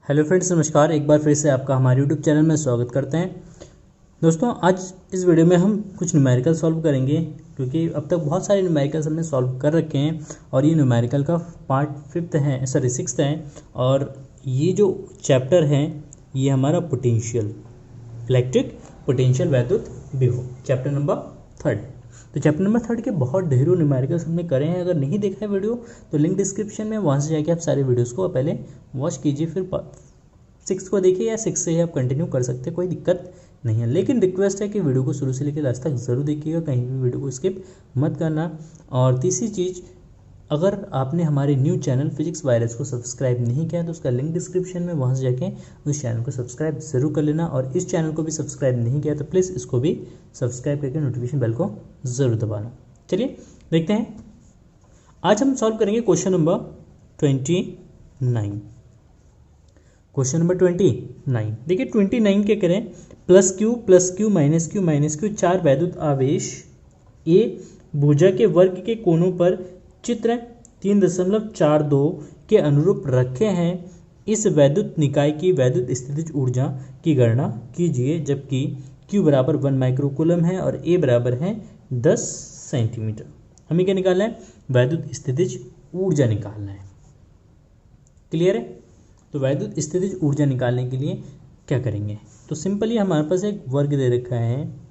Hello friends, नमस्कार। एक बार फिर से आपका हमारे यूट्यूब चैनल में स्वागत करते हैं। दोस्तों, आज इस वीडियो में हम कुछ न्यूमेरिकल सॉल्व करेंगे, क्योंकि अब तक बहुत सारे न्यूमेरिकल्स हमने सॉल्व कर रखे हैं और ये न्यूमेरिकल का पार्ट 6 है। और ये जो चैप्टर है ये हमारा पोटेंशियल, इलेक्ट्रिक पोटेंशियल वैद्युत विभव, चैप्टर नंबर 3। तो चैप्टर नंबर 3 के बहुत ढेरों न्यूमेरिकल्स हमने करे हैं। अगर नहीं देखा है वीडियो तो लिंक डिस्क्रिप्शन में, वहाँ से जाके आप सारे वीडियोस को पहले वॉच कीजिए, फिर 6 को देखिए या 6 से ही आप कंटिन्यू कर सकते हैं, कोई दिक्कत नहीं है। लेकिन रिक्वेस्ट है कि वीडियो को शुरू से लेकर लास्ट तक ज़रूर देखिएगा, कहीं भी वीडियो को स्किप मत करना। और तीसरी चीज़, अगर आपने हमारे न्यू चैनल फिजिक्स वायरस को सब्सक्राइब नहीं किया तो उसका लिंक डिस्क्रिप्शन में, वहाँ से जाके उस चैनल को सब्सक्राइब ज़रूर कर लेना। और इस चैनल को भी सब्सक्राइब नहीं किया तो प्लीज़ इसको भी सब्सक्राइब करके नोटिफिकेशन बेल को ज़रूर दबाना। चलिए देखते हैं, आज हम सॉल्व करेंगे क्वेश्चन नंबर 29। क्वेश्चन नंबर 29, देखिए 29 के करें। प्लस क्यू माइनस क्यू 4 वैद्युत आवेश ए भुजा के वर्ग के कोनों पर चित्र 3.42 के अनुरूप रखे हैं। इस वैद्युत निकाय की वैद्युत स्थितिज ऊर्जा की गणना कीजिए, जबकि Q बराबर 1 माइक्रोकूलम है और A बराबर है 10 सेंटीमीटर। हमें क्या निकालना है? वैद्युत स्थितिज ऊर्जा निकालना है। क्लियर है? तो वैद्युत स्थितिज ऊर्जा निकालने के लिए क्या करेंगे? तो सिंपली हमारे पास एक वर्ग दे रखा है,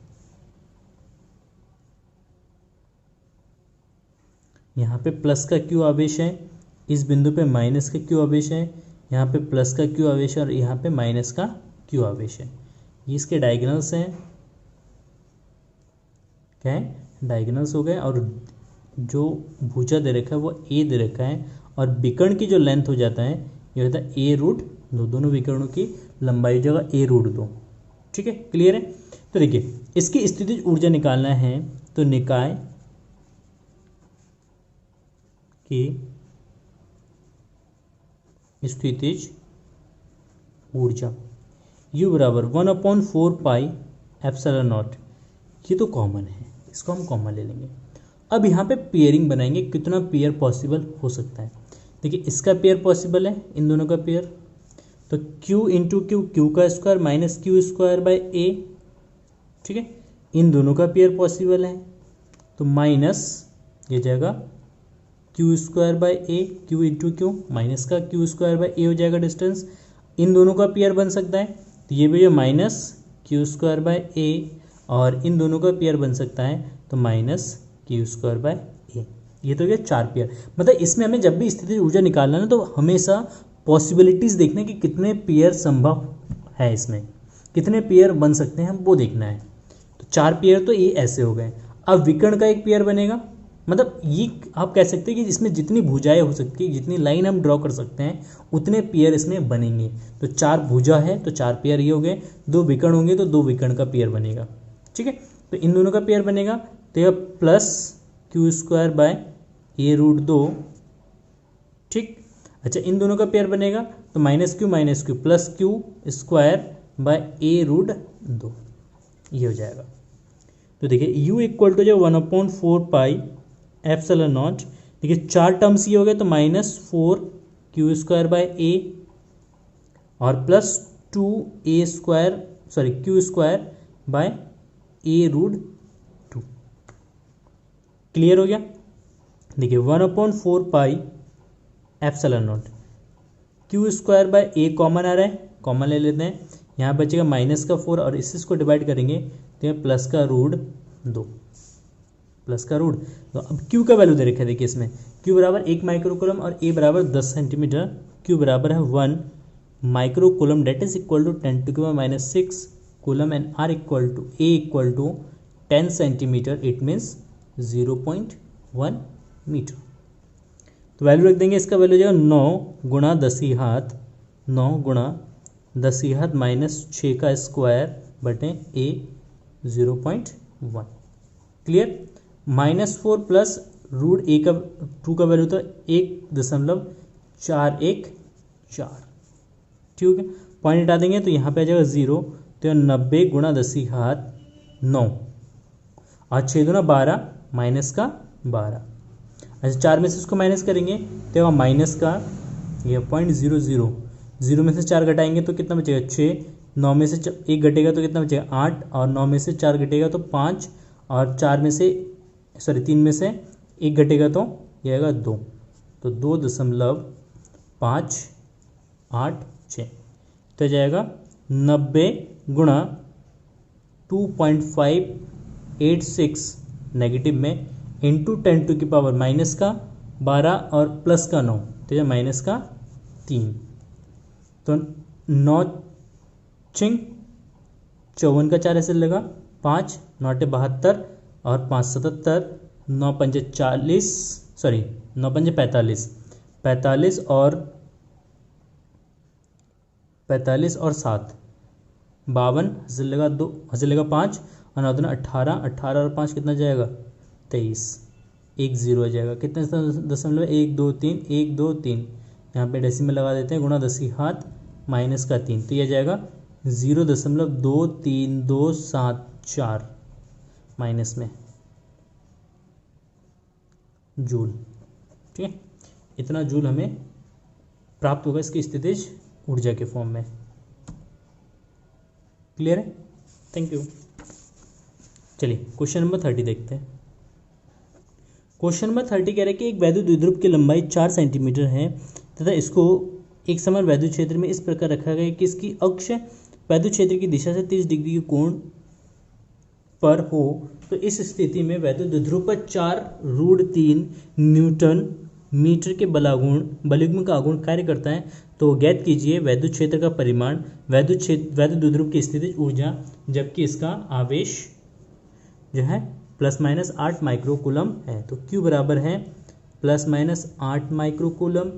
यहाँ पे प्लस का क्यू आवेश है, इस बिंदु पे माइनस का क्यू आवेश है, यहाँ पे प्लस का क्यू आवेश है और यहाँ पे माइनस का क्यू आवेश है। ये इसके डायगोनल्स हैं। क्या है? डायगोनल्स हो गए। और जो भुजा दे रखा है वो ए दे रखा है, और विकर्ण की जो लेंथ हो जाता है ये होता है a√2। दोनों विकर्णों की लंबाई जगह a√2। ठीक है, क्लियर है? तो देखिए, इसकी स्थितिज ऊर्जा निकालना है तो निकाय की स्थितिज ऊर्जा U बराबर 1/4 पाई एप्सिलॉन नॉट। ये तो कॉमन है, इसको हम कॉमन ले लेंगे। अब यहाँ पे पेयरिंग बनाएंगे, कितना पेयर पॉसिबल हो सकता है। देखिए, इसका पेयर पॉसिबल है, इन दोनों का पेयर, तो Q इंटू क्यू का square minus q square by a. ठीक है, इन दोनों का पेयर पॉसिबल है, तो माइनस ये जाएगा Q square by A, Q into Q minus का क्यू स्क्वायर बाई ए हो जाएगा डिस्टेंस। इन दोनों का पेयर बन सकता है, तो ये भी जो माइनस क्यू स्क्वायर बाई ए, और इन दोनों का पेयर बन सकता है तो माइनस क्यू स्क्वायर बाई ए। ये तो क्या? 4 पेयर। मतलब इसमें हमें जब भी स्थितिज ऊर्जा निकालना है तो हमेशा पॉसिबिलिटीज़ देखने कि कितने पेयर संभव है, इसमें कितने पेयर बन सकते हैं, हम वो देखना है। तो 4 पेयर तो ये ऐसे हो गए। अब विकर्ण का एक पेयर बनेगा, मतलब ये आप कह सकते हैं कि इसमें जितनी भुजाएं हो सकती है, जितनी लाइन हम ड्रॉ कर सकते हैं, उतने पेयर इसमें बनेंगे। तो 4 भुजा है तो 4 पेयर ये हो गए, 2 विकर्ण होंगे तो 2 विकर्ण का पेयर बनेगा। ठीक है, तो इन दोनों का पेयर बनेगा तो यह plus Q square by a√2। ठीक, अच्छा, इन दोनों का पेयर बनेगा तो minus Q plus Q square by a√2, ये हो जाएगा। तो देखिए U इक्वल टू जो 1/4 पाई एप्सिलॉन नॉट। देखिए 4 टर्म्स ये हो गए तो -4 क्यू स्क्वायर बाय ए और plus 2 q square by a√2। Clear हो गया? देखिए 1/4 pi epsilon naught, q square by a common आ रहा है, कॉमन ले लेते हैं। यहाँ बचेगा माइनस का 4 और इसको डिवाइड करेंगे तो यहाँ प्लस का √2, प्लस का रूट। तो अब Q का वैल्यू दे रखा है, देखिए इसमें Q बराबर 1 माइक्रोकूलम और A बराबर 10 सेंटीमीटर। Q बराबर है 1 microcoulomb, that is equal to 10⁻⁶ coulomb, and R equal to A equal to 10 centimetre, it means 0.1 metre. तो वैल्यू रख देंगे, इसका वैल्यू जाएगा 9 गुणा 10⁻⁷, 9 गुणा 10⁻⁻ -6 का स्क्वायर बटे A 0.1। क्लियर? -4 प्लस √a का 2 का वैल्यू था 1.414। ठीक है, पॉइंट हटा देंगे तो यहाँ पे आ जाएगा 0, तो 90 गुणा 10⁻9 और 6 दूना 12 माइनस का 12। अच्छा 4 में से इसको माइनस करेंगे तो माइनस का ये 0.00 0 में से 4 घटाएंगे तो कितना बचेगा 6, 9 में से 1 घटेगा तो कितना बचेगा 8, और 9 में से 4 घटेगा तो 5, और 4 में से 3 में से 1 घटेगा तो ये आएगा 2, तो 2.586 तो जाएगा 90 गुणा 2.586 नेगेटिव में इंटू 10 टू की पावर माइनस का 12 और प्लस का 9 तो यह माइनस का 3, तो 9 चिंग 54 का 4 ऐसे लगा 5, 9 72 और 5 77, 9 पंजे 40, 9 पंजे 45, 45 और 7 52, हंसी लगा 2, हंसी लगा 5 और 9 दूना 18, 18 और 5 कितना जाएगा 23, 1 0 आ जाएगा। कितने दशमलव 1 2 3 1 2 3, यहाँ पे डेसिमल लगा देते हैं, गुणा 10 की घात माइनस का 3, तो यह जाएगा 0.23274 माइनस में जूल। ठीक है, इतना जूल हमें प्राप्त होगा इसकी स्थितिज ऊर्जा के फॉर्म में। क्लियर है? Thank you. चलिए क्वेश्चन नंबर 30 देखते हैं। क्वेश्चन नंबर 30 कह रहा है कि एक वैद्युत द्विध्रुव की लंबाई 4 सेंटीमीटर है तथा इसको एक समान वैद्युत क्षेत्र में इस प्रकार रखा गया कि इसकी अक्ष वैद्युत क्षेत्र की दिशा से 30 डिग्री के कोण पर हो, तो इस स्थिति में वैद्युत द्विध्रुव पर 4√3 न्यूटन मीटर के बलयुग्म का आघूर्ण कार्य करता है। तो ज्ञात कीजिए वैद्युत क्षेत्र का परिमाण, वैद्युत द्विध्रुव की स्थितिज ऊर्जा, जबकि इसका आवेश जो है ±8 माइक्रोकूलम है। तो Q बराबर है ±8 माइक्रोकूलम,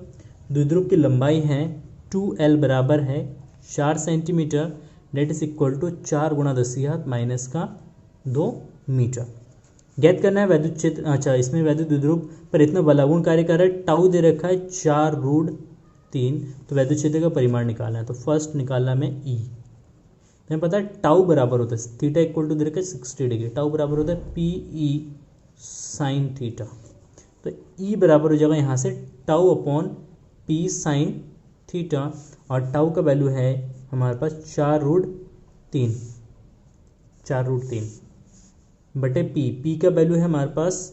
द्विध्रुव की लंबाई है 2L बराबर है 4 centimetre, that is equal to 4 गुणा 10 का 2 मीटर। ज्ञात करना है वैद्युत क्षेत्र। अच्छा, इसमें वैद्युत द्विध्रुव पर इतना बलागुण कार्य कर रहा है, टाउ दे रखा है 4√3, तो वैद्युत क्षेत्र का परिमाण निकालना है। तो फर्स्ट निकालना में E, हमें पता है टाउ बराबर होता है थीटा इक्वल टू दे रखा है 60 डिग्री, टाउ बराबर होता है PE साइन थीटा, तो E बराबर हो जाएगा यहाँ से tau upon P sine theta, और टाउ का वैल्यू है हमारे पास 4√3 बटे P का वैल्यू है हमारे पास,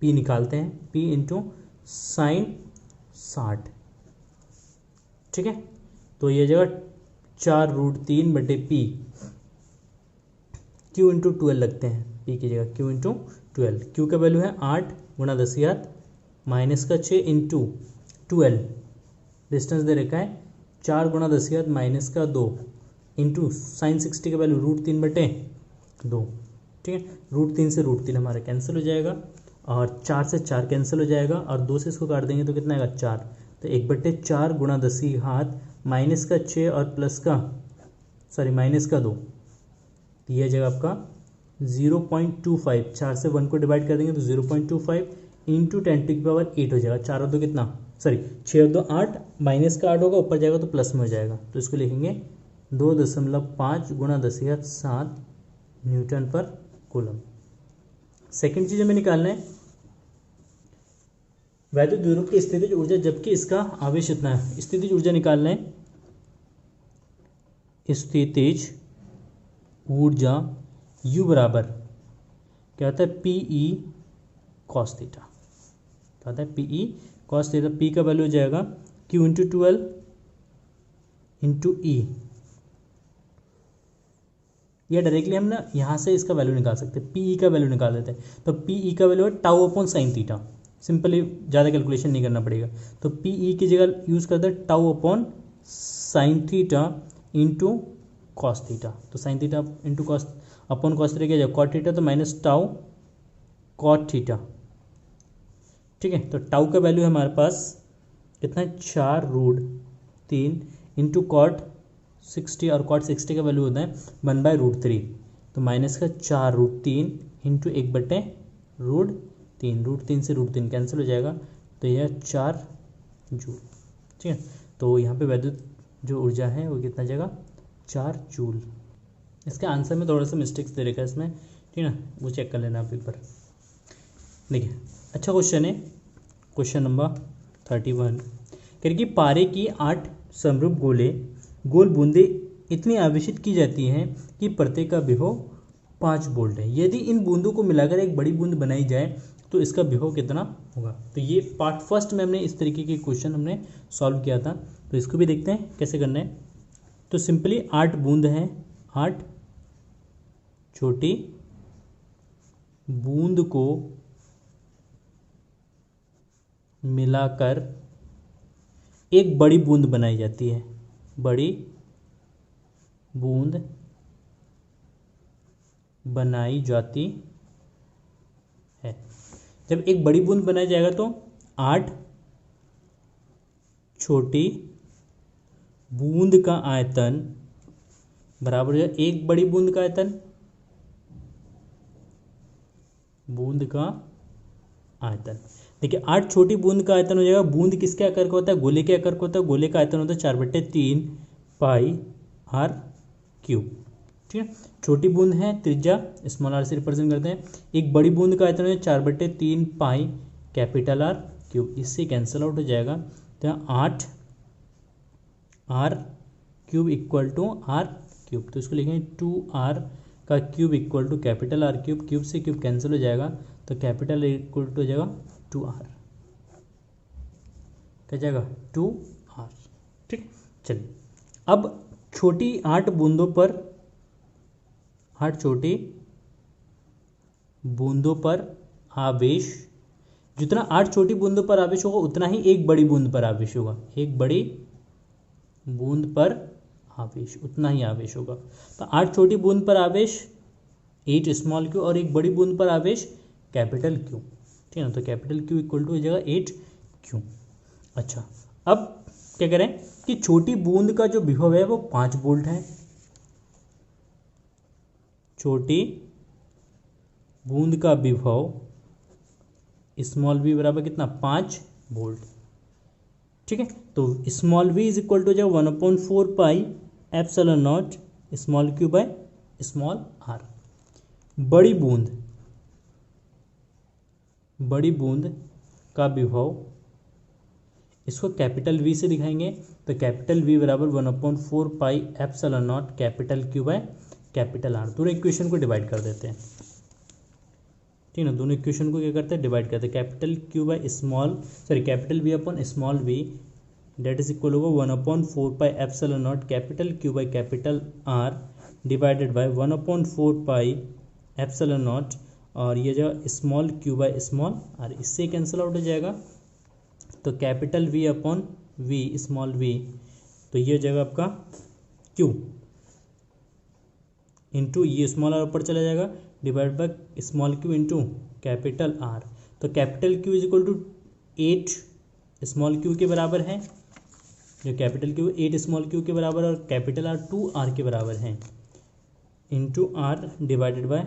P निकालते हैं, P इंटू साइन 60। ठीक है, तो ये जगह 4√3 बटे P, Q इंटू 12 लगते हैं, P की जगह Q इंटू 12। Q का वैल्यू है 8 गुणा 10⁻⁻6 इंटू 12, डिस्टेंस दे रखा है 4 गुणा 10⁻⁻2 इंटू साइन 60 का वैल्यू √3 बटे 2। ठीक है, √3 से √3 हमारा कैंसिल हो जाएगा, और 4 से 4 कैंसिल हो जाएगा, और 2 से इसको काट देंगे तो कितना आएगा 4, तो 1/4 गुणा 10⁻⁻6 और माइनस का 2, यह जगह आपका 0.25, 4 से 1 को डिवाइड कर देंगे तो 0.25 इंटू 10 टू की पावर 8 हो जाएगा। 4 और 2 कितना, 6 और 2 8, माइनस का 8 होगा, ऊपर जाएगा तो प्लस में हो जाएगा, तो इसको लिखेंगे 2.5 गुणा 10⁻7 न्यूटन पर कूलम। सेकेंड चीज हमें निकालना है वैद्युत द्विध्रुव की स्थितिज ऊर्जा, जबकि इसका आवेश इतना है। स्थितिज ऊर्जा निकालना है, स्थितिज ऊर्जा U बराबर क्या होता है PE cos थीटा, क्या होता है PE cos थीटा। P का वैल्यू हो जाएगा Q इंटू 12 इंटू E, या डायरेक्टली हम ना यहाँ से इसका वैल्यू निकाल सकते हैं, PE का वैल्यू निकाल देते हैं। तो PE का वैल्यू है tau upon sine theta, simply ज़्यादा कैलकुलेशन नहीं करना पड़ेगा। तो PE की जगह यूज़ करते हैं tau upon sine theta into cos theta, तो sine theta into cos upon cos theta क्या जाएगा कॉट थीटा, तो माइनस टाउ कॉट थीटा। ठीक है, तो टाउ का वैल्यू है हमारे पास कितना है 4√3 इंटू कॉट 60, और कॉट 60 का वैल्यू होता है 1/√3, तो माइनस का 4√3 इंटू 1/√3, √3 से √3 कैंसिल हो जाएगा, तो यह 4 जूल। ठीक है, तो यहाँ पे वैद्युत जो ऊर्जा है वो कितना जाएगा 4 जूल। इसके आंसर में थोड़ा सा मिस्टेक्स दे रखा है इसमें, ठीक है ना, वो चेक कर लेना आप एक बार। देखिए अच्छा क्वेश्चन है, क्वेश्चन नंबर 31। क्योंकि पारे की 8 समरूप गोल बूंदें इतनी आवेशित की जाती हैं कि प्रत्येक का विभव 5 वोल्ट है। यदि इन बूंदों को मिलाकर एक बड़ी बूंद बनाई जाए तो इसका विभव कितना होगा। तो ये पार्ट फर्स्ट में हमने इस तरीके के क्वेश्चन हमने सॉल्व किया था। तो इसको भी देखते हैं कैसे करना है। तो सिंपली 8 बूंद हैं, 8 छोटी बूंद को मिलाकर एक बड़ी बूंद बनाई जाती है। बड़ी बूंद बनाई जाती है। जब एक बड़ी बूंद बनाया जाएगा तो 8 छोटी बूंद का आयतन बराबर है एक बड़ी बूंद का आयतन, बूंद का आयतन। देखिए 8 छोटी बूंद का आयतन हो जाएगा। बूंद किसके आकार का होता है, गोले के आकार का होता है। गोले का आयतन होता है 4/3 पाई आर क्यूब। ठीक है, छोटी बूंद है, त्रिज्या स्मॉल आर से रिप्रेजेंट करते हैं। एक बड़ी बूंद का आयतन है 4/3 पाई कैपिटल आर क्यूब। इससे कैंसिल आउट हो जाएगा। तो 8 R cube equal to R cube. तो इसको लिखेंगे 2r का cube equal to capital R cube. Cube से क्यूब कैंसिल हो जाएगा तो कैपिटल इक्वल टू हो जाएगा 2r। क्या जाएगा 2r। ठीक, चलिए अब छोटी 8 बूंदों पर 8 छोटी बूंदों पर आवेश, जितना 8 छोटी बूंदों पर आवेश होगा उतना ही एक बड़ी बूंद पर आवेश होगा। एक बड़ी बूंद पर आवेश उतना ही आवेश होगा। तो 8 छोटी बूंद पर आवेश 8 स्मॉल क्यू और एक बड़ी बूंद पर आवेश कैपिटल क्यू। ठीक है ना, तो कैपिटल क्यू इक्वल टू हो जाएगा 8 क्यू। अच्छा, अब क्या करें कि छोटी बूंद का जो विभव है वो 5 वोल्ट है। छोटी बूंद का विभव स्मॉल वी बराबर कितना 5 वोल्ट। ठीक है, तो small v is equal to जो 1/4 pi epsilon naught small q by small r. बड़ी बूंद का विभव इसको कैपिटल वी से दिखाएंगे। तो कैपिटल वी बराबर 1/4 pi epsilon naught capital Q by capital R. दोनों इक्वेशन को डिवाइड कर देते हैं। ठीक है ना, दोनों इक्वेशन को क्या करते हैं डिवाइड करते हैं। Capital Q by capital V upon small v that is equal होगा 1/4 pi epsilon naught capital Q by capital R divided by 1/4 pi epsilon naught और ये जो small q by small r, इससे कैंसिल आउट हो जाएगा। तो capital V upon V small v, तो ये हो जाएगा आपका क्यू इंटू ये स्मॉल आर ऊपर चला जाएगा divide by small q into capital R. तो capital Q is equal to 8 small q के बराबर है। जो कैपिटल क्यू 8 स्मॉल क्यू के बराबर और कैपिटल आर 2r के बराबर है into R divided by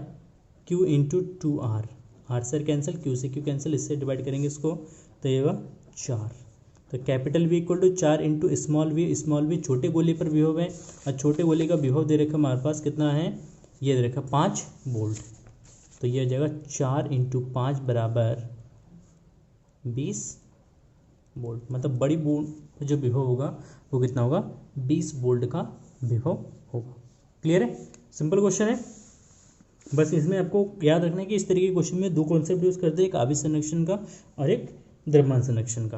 q into 2r। R से कैंसिल, क्यू से क्यू कैंसिल, इससे डिवाइड करेंगे इसको तो ये होगा 4। तो capital V equal to 4 into small v छोटे गोले पर विभव है और छोटे गोले का विभव दे रखा हमारे पास कितना है, ये दे रखा 5 वोल्ट। तो ये हो जाएगा 4 इंटू 5 बराबर 20 वोल्ट। मतलब बड़ी बूंद जो विभव होगा वो कितना होगा 20 वोल्ट का विभव होगा। क्लियर है, सिंपल क्वेश्चन है। बस इसमें आपको याद रखना है कि इस तरीके के क्वेश्चन में 2 कॉन्सेप्ट यूज करते हैं, एक आवेश संरक्षण का और एक द्रव्यमान संरक्षण का।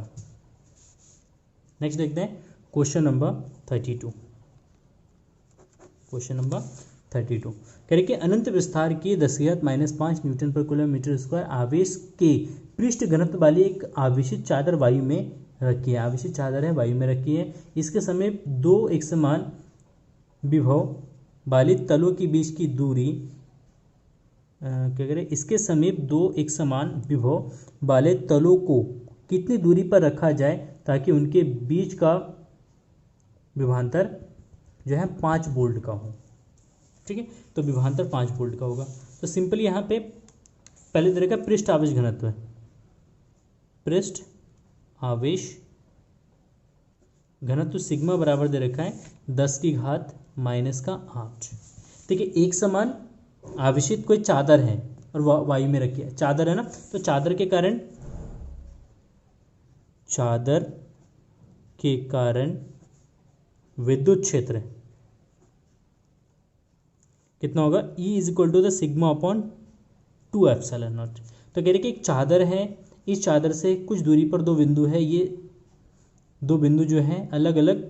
नेक्स्ट देखते हैं क्वेश्चन नंबर 32। क्वेश्चन नंबर 32 कह रहे कि अनंत विस्तार की 10⁻⁻5 न्यूटन पर किलोमीटर स्क्वायर आवेश के पृष्ठ घनत्व वाली एक आवेशित चादर वायु में रखी है। आवेशित चादर है, वायु में रखी है। इसके समीप 2 एक समान विभव वाली तलों के बीच की दूरी क्या करें, इसके समीप 2 एक समान विभव वाले तलों को कितनी दूरी पर रखा जाए ताकि उनके बीच का विभवांतर जो है 5 वोल्ट का हो। ठीक है, तो विभवांतर 5 वोल्ट का होगा। तो सिंपली यहाँ पे पहले तरह का पृष्ठ आवेश घनत्व है। पृष्ठ आवेश घनत्व सिग्मा बराबर दे रखा है 10⁻⁻8। देखिए एक समान आवेशित कोई चादर है और वायु में रखी है, चादर है ना, तो चादर के कारण चादर के कारण विद्युत क्षेत्र कितना होगा, E is equal to the sigma upon 2 epsilon naught. तो कह रहे कि एक चादर है, इस चादर से कुछ दूरी पर दो बिंदु है, ये दो बिंदु जो है अलग अलग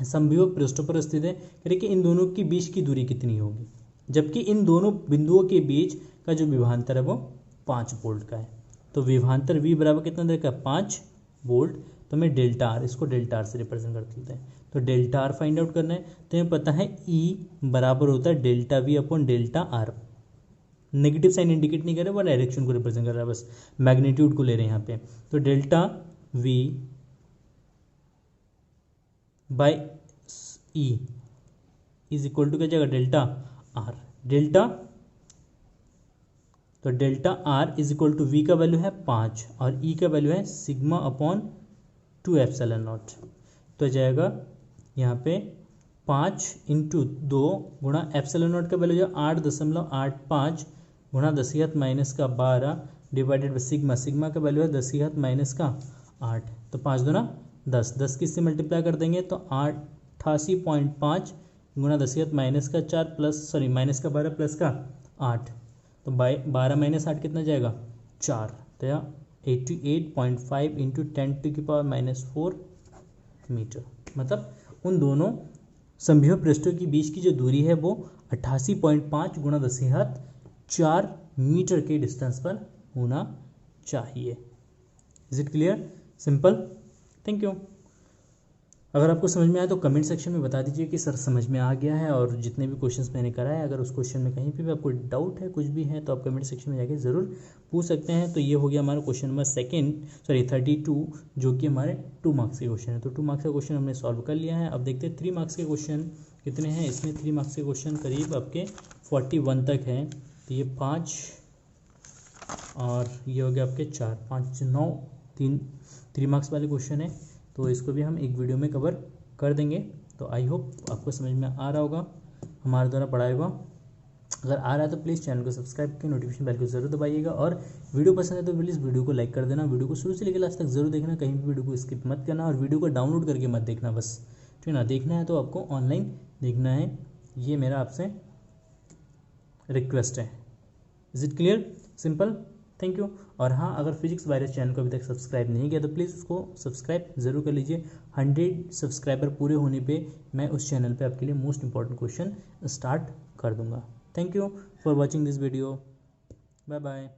समविभव पृष्ठों पर स्थित है। कह रहे कि इन दोनों के बीच की दूरी कितनी होगी, जबकि इन दोनों बिंदुओं के बीच का जो विभवांतर है वो 5 वोल्ट का है। तो विभवांतर V बराबर कितना देर का, 5 वोल्ट। तो हमें डेल्टा आर, इसको डेल्टा आर से रिप्रेजेंट कर देते हैं। तो डेल्टा आर फाइंड आउट करना है, तो हमें पता है E बराबर होता है delta V upon delta R. Negative sign indicate नहीं कर रहे, वो डायरेक्शन को रिप्रेजेंट कर रहा है, बस मैग्नीट्यूड को ले रहे हैं यहाँ पे। तो delta V by E is equal to क्या जाएगा, डेल्टा आर। डेल्टा, तो delta R is equal to V का वैल्यू है 5 और E का वैल्यू है सिग्मा अपॉन 2 एप्सिलॉन नॉट। तो जाएगा यहाँ पे 5 इंटू 2 गुणा एप्सिलॉन नॉट का वैल्यू जो 8.85 गुणा 10⁻12 डिवाइडेड बाई सिग्मा, सिग्मा का वैल्यू है 10⁻8। तो 5 दूना 10, 10 किससे मल्टीप्लाई कर देंगे तो 88.5 गुणा 10⁻4 प्लस सॉरी माइनस का 12 प्लस का 8। तो 12 - 8 कितना जाएगा 4। तो यहाँ 88.5 इंटू 10⁻⁻4 मीटर। मतलब उन दोनों समविभव पृष्ठों के बीच की जो दूरी है वो 88.5 गुणा 10⁻4 मीटर के डिस्टेंस पर होना चाहिए। Is it clear, simple. Thank you. अगर आपको समझ में आया तो कमेंट सेक्शन में बता दीजिए कि सर समझ में आ गया है, और जितने भी क्वेश्चंस मैंने कराए अगर उस क्वेश्चन में कहीं पे भी आपको डाउट है, कुछ भी है, तो आप कमेंट सेक्शन में जाके ज़रूर पूछ सकते हैं। तो ये हो गया हमारा क्वेश्चन नंबर 32, जो कि हमारे 2 मार्क्स के क्वेश्चन है। तो 2 मार्क्स का क्वेश्चन हमने सॉल्व कर लिया है। अब देखते हैं 3 मार्क्स के क्वेश्चन कितने हैं। इसमें 3 मार्क्स के क्वेश्चन करीब आपके 41 तक हैं। तो ये 5 और ये हो गया आपके 4, 5, 9, 3 मार्क्स वाले क्वेश्चन है। तो इसको भी हम एक वीडियो में कवर कर देंगे। तो आई होप आपको समझ में आ रहा होगा, हमारे द्वारा पढ़ाया होगा। अगर आ रहा है तो प्लीज़ चैनल को सब्सक्राइब करके नोटिफिकेशन बेल को जरूर दबाइएगा, और वीडियो पसंद है तो प्लीज़ वीडियो को लाइक कर देना। वीडियो को शुरू से लेकर लास्ट तक जरूर देखना, कहीं भी वीडियो को स्किप मत करना, और वीडियो को डाउनलोड करके मत देखना बस, ठीक है ना। देखना है तो आपको ऑनलाइन देखना है, ये मेरा आपसे रिक्वेस्ट है। Is it clear, simple. Thank you. और हाँ, अगर फिजिक्स वायरस चैनल को अभी तक सब्सक्राइब नहीं किया तो प्लीज़ उसको सब्सक्राइब ज़रूर कर लीजिए। 100 सब्सक्राइबर पूरे होने पे मैं उस चैनल पे आपके लिए मोस्ट इंपॉर्टेंट क्वेश्चन स्टार्ट कर दूंगा। Thank you for watching this video. Bye bye.